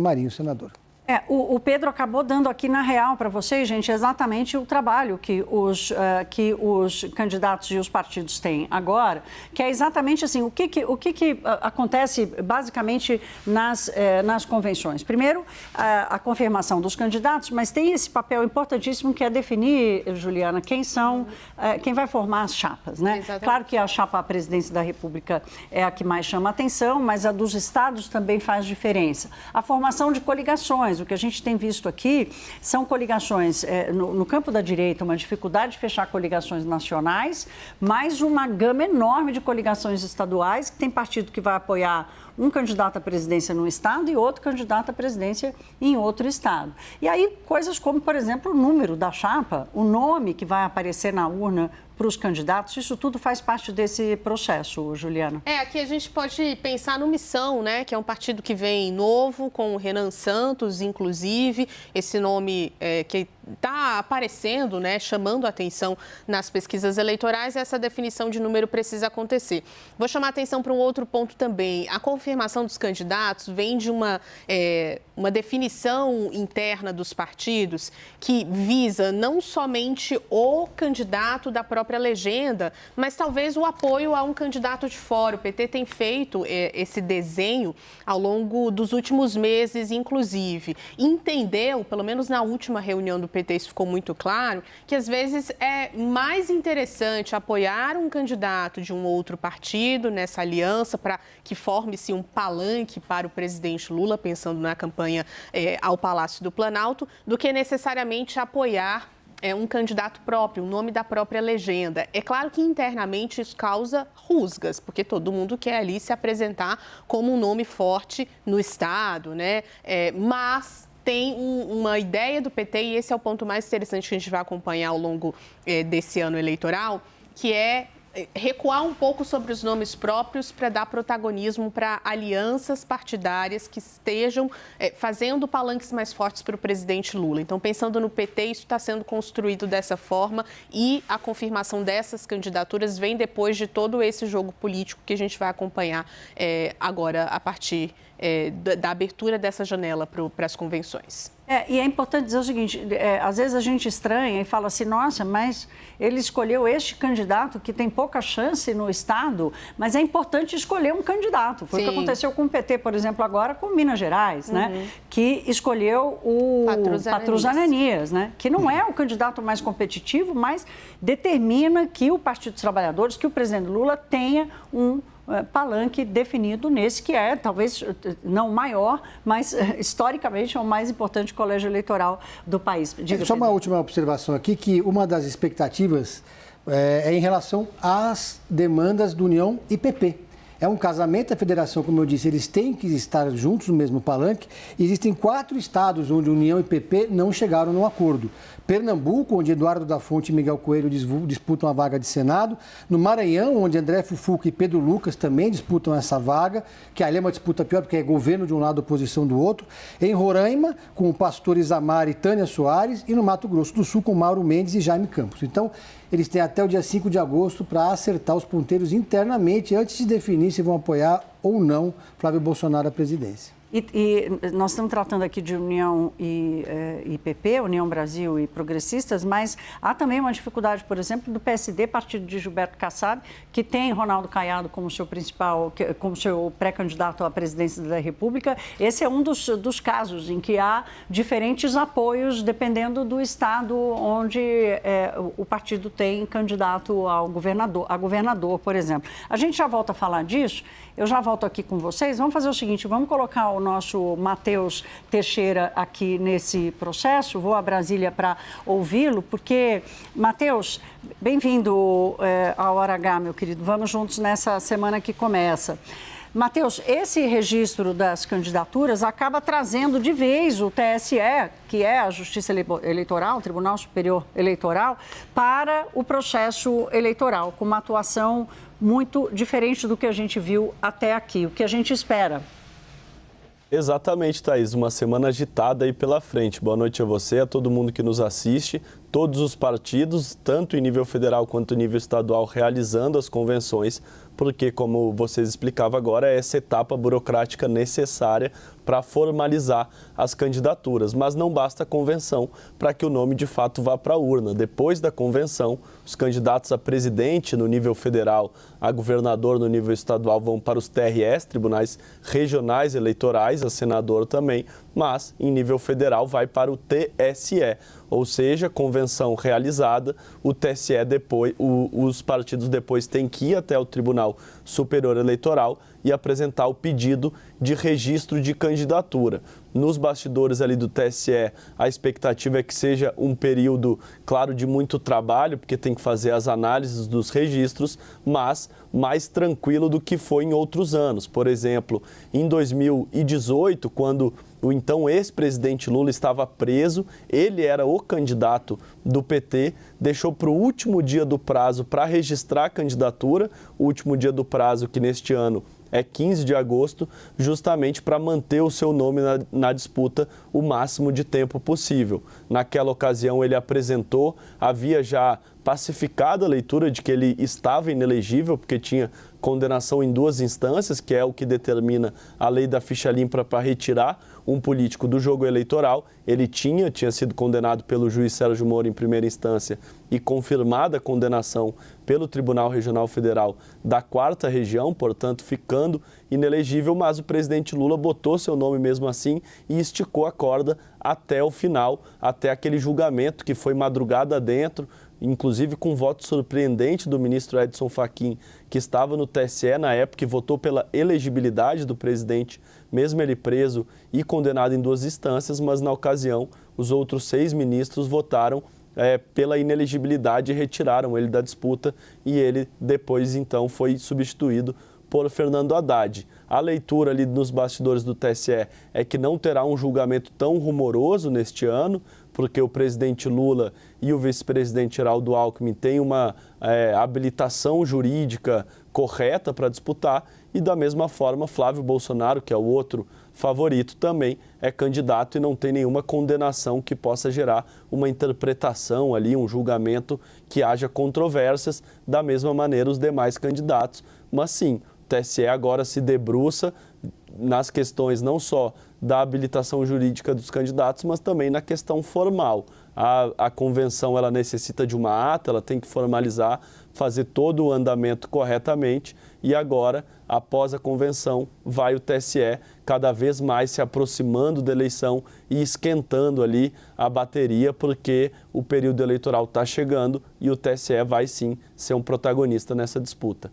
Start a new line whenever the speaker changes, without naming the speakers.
Marinho, senador.
O Pedro acabou dando aqui na real para vocês, gente, exatamente o trabalho que os candidatos e os partidos têm agora, que é exatamente assim, o que acontece basicamente nas convenções. Primeiro, a confirmação dos candidatos, mas tem esse papel importantíssimo que é definir, Juliana, quem vai formar as chapas, né?
Exatamente.
Claro que a chapa à presidência da República é a que mais chama a atenção, mas a dos estados também faz diferença. A formação de coligações. O que a gente tem visto aqui são coligações, no campo da direita, uma dificuldade de fechar coligações nacionais, mais uma gama enorme de coligações estaduais, que tem partido que vai apoiar um candidato à presidência num estado e outro candidato à presidência em outro estado. E aí, coisas como, por exemplo, o número da chapa, o nome que vai aparecer na urna para os candidatos, isso tudo faz parte desse processo, Juliana.
Aqui a gente pode pensar no Missão, né, que é um partido que vem novo, com o Renan Santos, inclusive, esse nome que está aparecendo, né, chamando a atenção nas pesquisas eleitorais, e essa definição de número precisa acontecer. Vou chamar a atenção para um outro ponto também. A confirmação dos candidatos vem de uma definição interna dos partidos que visa não somente o candidato da própria legenda, mas talvez o apoio a um candidato de fora. O PT tem feito esse desenho ao longo dos últimos meses, inclusive. Entendeu, pelo menos na última reunião do PT, isso ficou muito claro, que às vezes é mais interessante apoiar um candidato de um outro partido nessa aliança para que forme-se um palanque para o presidente Lula, pensando na campanha ao Palácio do Planalto, do que necessariamente apoiar um candidato próprio, o nome da própria legenda. É claro que internamente isso causa rusgas, porque todo mundo quer ali se apresentar como um nome forte no Estado, né? Mas tem uma ideia do PT, e esse é o ponto mais interessante que a gente vai acompanhar ao longo desse ano eleitoral, que é recuar um pouco sobre os nomes próprios para dar protagonismo para alianças partidárias que estejam fazendo palanques mais fortes para o presidente Lula. Então, pensando no PT, isso está sendo construído dessa forma, e a confirmação dessas candidaturas vem depois de todo esse jogo político que a gente vai acompanhar agora a partir da abertura dessa janela para as convenções.
E é importante dizer o seguinte, às vezes a gente estranha e fala assim, nossa, mas ele escolheu este candidato que tem pouca chance no Estado, mas é importante escolher um candidato. Foi o que aconteceu com o PT, por exemplo, agora com Minas Gerais, né? Que escolheu o Patrus Ananias, né? Que não é o candidato mais competitivo, mas determina que o Partido dos Trabalhadores, que o presidente Lula tenha um palanque definido nesse que é, talvez não maior, mas historicamente é o mais importante colégio eleitoral do país.
Só uma última observação aqui, que uma das expectativas é em relação às demandas do União e PP. É um casamento da federação, como eu disse, eles têm que estar juntos no mesmo palanque. Existem 4 estados onde União e PP não chegaram num acordo. Pernambuco, onde Eduardo da Fonte e Miguel Coelho disputam a vaga de Senado. No Maranhão, onde André Fufuca e Pedro Lucas também disputam essa vaga, que ali é uma disputa pior, porque é governo de um lado, oposição do outro. Em Roraima, com o pastor Isamar e Tânia Soares. E no Mato Grosso do Sul, com Mauro Mendes e Jaime Campos. Então, eles têm até o dia 5 de agosto para acertar os ponteiros internamente, antes de definir se vão apoiar ou não Flávio Bolsonaro à presidência.
E nós estamos tratando aqui de União e PP, União Brasil e Progressistas, mas há também uma dificuldade, por exemplo, do PSD, partido de Gilberto Kassab, que tem Ronaldo Caiado como seu principal, como seu pré-candidato à presidência da República. Esse é um dos casos em que há diferentes apoios, dependendo do estado onde o partido tem candidato a governador, por exemplo. A gente já volta a falar disso, eu já volto aqui com vocês. Vamos fazer o seguinte, vamos colocar o nosso Matheus Teixeira aqui nesse processo. Vou a Brasília para ouvi-lo, porque, Matheus, bem-vindo à Hora H, meu querido. Vamos juntos nessa semana que começa. Matheus, esse registro das candidaturas acaba trazendo de vez o TSE, que é a Justiça Eleitoral, o Tribunal Superior Eleitoral, para o processo eleitoral, com uma atuação muito diferente do que a gente viu até aqui. O que a gente espera?
Exatamente, Thaís. Uma semana agitada aí pela frente. Boa noite a você, a todo mundo que nos assiste. Todos os partidos, tanto em nível federal quanto em nível estadual, realizando as convenções porque, como vocês explicavam agora, é essa etapa burocrática necessária para formalizar as candidaturas. Mas não basta a convenção para que o nome de fato vá para a urna. Depois da convenção, os candidatos a presidente no nível federal, a governador no nível estadual vão para os TREs, Tribunais Regionais Eleitorais, a senador também, mas em nível federal vai para o TSE. Ou seja, convenção realizada, o TSE depois, os partidos depois têm que ir até o Tribunal Superior Eleitoral e apresentar o pedido de registro de candidatura. Nos bastidores ali do TSE, a expectativa é que seja um período, claro, de muito trabalho, porque tem que fazer as análises dos registros, mas mais tranquilo do que foi em outros anos. Por exemplo, em 2018, quando o então ex-presidente Lula estava preso, ele era o candidato do PT, deixou para o último dia do prazo para registrar a candidatura, o último dia do prazo que neste ano é 15 de agosto, justamente para manter o seu nome na disputa o máximo de tempo possível. Naquela ocasião ele apresentou, havia já pacificado a leitura de que ele estava inelegível, porque tinha condenação em 2 instâncias, que é o que determina a lei da ficha limpa para retirar um político do jogo eleitoral. Ele tinha sido condenado pelo juiz Sérgio Moro em primeira instância e confirmada a condenação pelo Tribunal Regional Federal da 4ª Região, portanto ficando inelegível, mas o presidente Lula botou seu nome mesmo assim e esticou a corda até o final, até aquele julgamento que foi madrugada dentro, inclusive com voto surpreendente do ministro Edson Fachin, que estava no TSE na época e votou pela elegibilidade do presidente, mesmo ele preso e condenado em 2 instâncias, mas na ocasião os outros 6 ministros votaram pela inelegibilidade e retiraram ele da disputa e ele depois então foi substituído por Fernando Haddad. A leitura ali nos bastidores do TSE é que não terá um julgamento tão rumoroso neste ano, porque o presidente Lula e o vice-presidente Geraldo Alckmin têm uma habilitação jurídica correta para disputar e, da mesma forma, Flávio Bolsonaro, que é o outro favorito, também é candidato e não tem nenhuma condenação que possa gerar uma interpretação ali, um julgamento que haja controvérsias, da mesma maneira os demais candidatos. Mas sim, o TSE agora se debruça nas questões não só da habilitação jurídica dos candidatos, mas também na questão formal. A convenção ela necessita de uma ata, ela tem que formalizar, fazer todo o andamento corretamente e agora, após a convenção, vai o TSE cada vez mais se aproximando da eleição e esquentando ali a bateria, porque o período eleitoral está chegando e o TSE vai sim ser um protagonista nessa disputa.